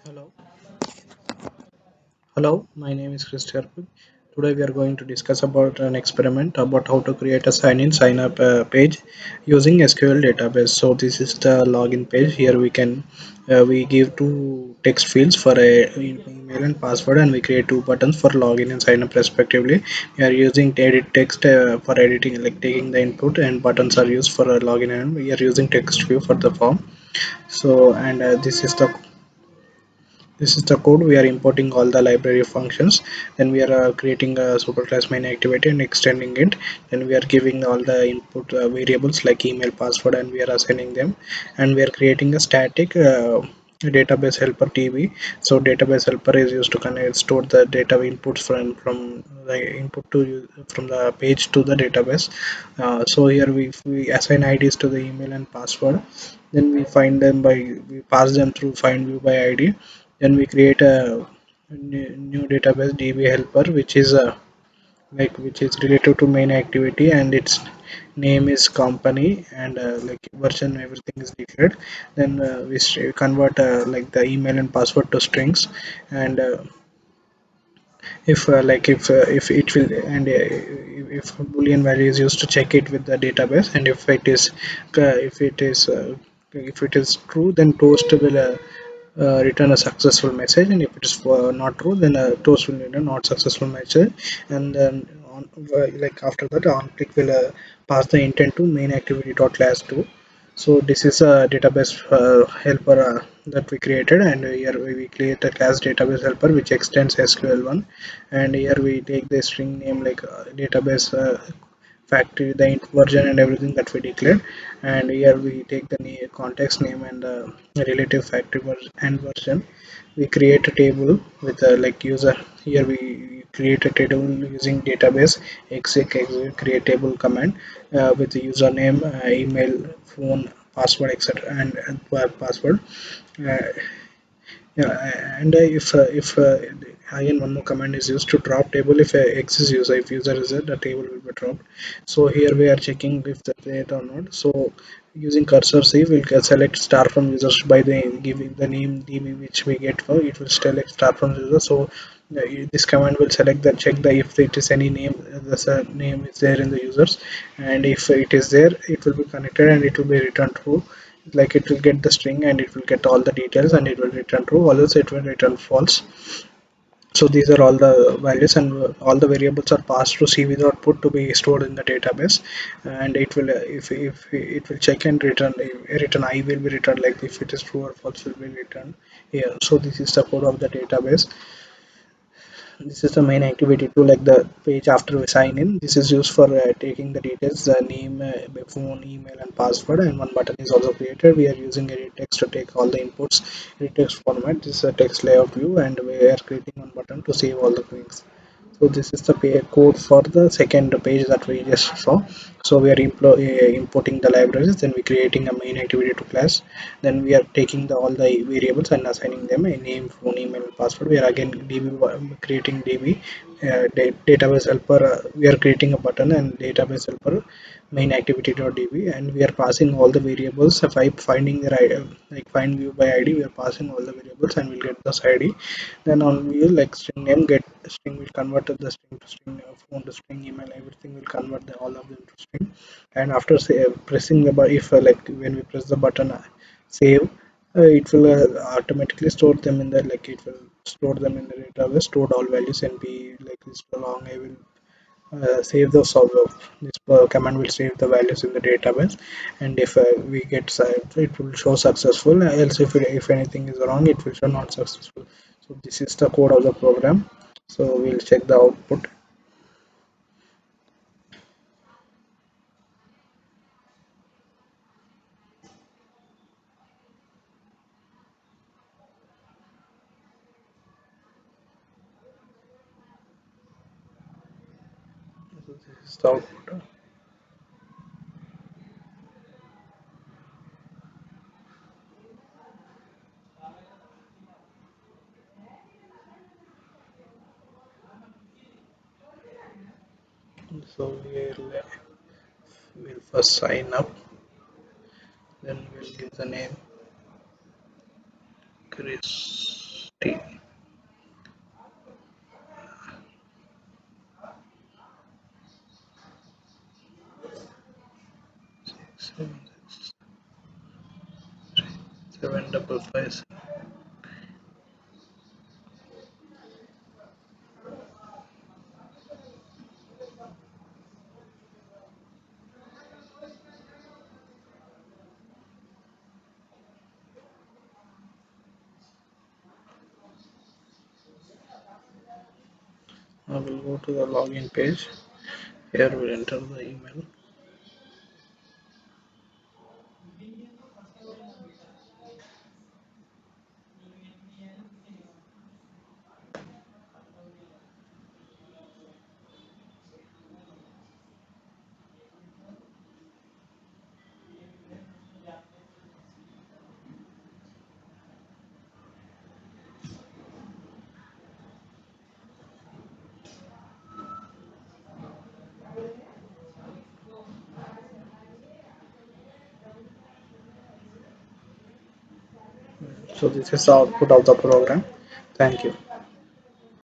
Hello, hello. My name is Christopher. Today we are going to discuss about an experiment about how to create a sign-in, sign-up page using SQL database. So this is the login page. Here we give two text fields for a email and password, and we create two buttons for login and sign up respectively. We are using edit text for editing, like taking the input, and buttons are used for login, and we are using text view for the form. So and this is the code. We are importing all the library functions, then we are creating a superclass main activity and extending it. Then we are giving all the input variables like email, password, and we are assigning them. And we are creating a static database helper tb. So database helper is used to connect store the data inputs from the input to from the page to the database. So here we assign ids to the email and password. Then we find them by we pass them through find view by id. Then we create a new database db helper, which is related to main activity, and its name is company, and like version everything is declared. Then we convert like the email and password to strings. And if it will, and if boolean value is used to check it with the database, and if it is true, then toast will return a successful message, and if it is not true, then toast will return not successful message. And then like after that, on click will pass the intent to main activity dot class 2. So this is a database helper that we created, and here we create a class database helper which extends sql1. And here we take the string name like database factory, the version and everything that we declared. And here we take the context name and the relative factory and version. We create a table with like user. Here we create a table using database exec create table command with the username, email, phone, password, etc. and password. uh, yeah, and if again one more command is used to drop table. If X is user, if user is there, the table will be dropped. So here we are checking if the data or not. So using cursor C, we'll select star from users by the giving the name db which we get for it will select star from user. So this command will select the check the if it is any name, the name is there in the users, and if it is there, it will be connected and it will be returned true. Like it will get the string and it will get all the details and it will return true, or else it will return false. So these are all the values, and all the variables are passed to C with output to be stored in the database. And it will if it will check and return I will be returned, like if it is true or false will be returned here. So this is the code of the database. This is the main activity to like the page after we sign in. This is used for taking the details, the name, phone, email, and password. And one button is also created. We are using edit text to take all the inputs. Edit text format. This is a text layout view, and we are creating one button to save all the things. So this is the code for the second page that we just saw. So we are importing the libraries, then we creating a main activity to class. Then we are taking all the variables and assigning them a name, phone, email, and password. We are again creating db database helper. We are creating a button and database helper main activity.db, and we are passing all the variables. If I finding the right, like find view by id, we are passing all the variables and we'll get this id. Then on view, like string name, get string will convert the string to string, phone to string, email, everything will convert all of them to string. And after say, pressing the button, if like when we press the button save, it will automatically store them in the, like it will store them in the database, stored all values, and be like this long I will save those of this command will save the values in the database. And if we get saved, it will show successful, else if anything is wrong, it will show not successful. So this is the code of the program. So we'll check the output. So this is the output. So we'll first sign up, then we'll give the name Chris. Seven double five. I will go to the login page. Here we'll enter the email. So this is the output of the program. Thank you.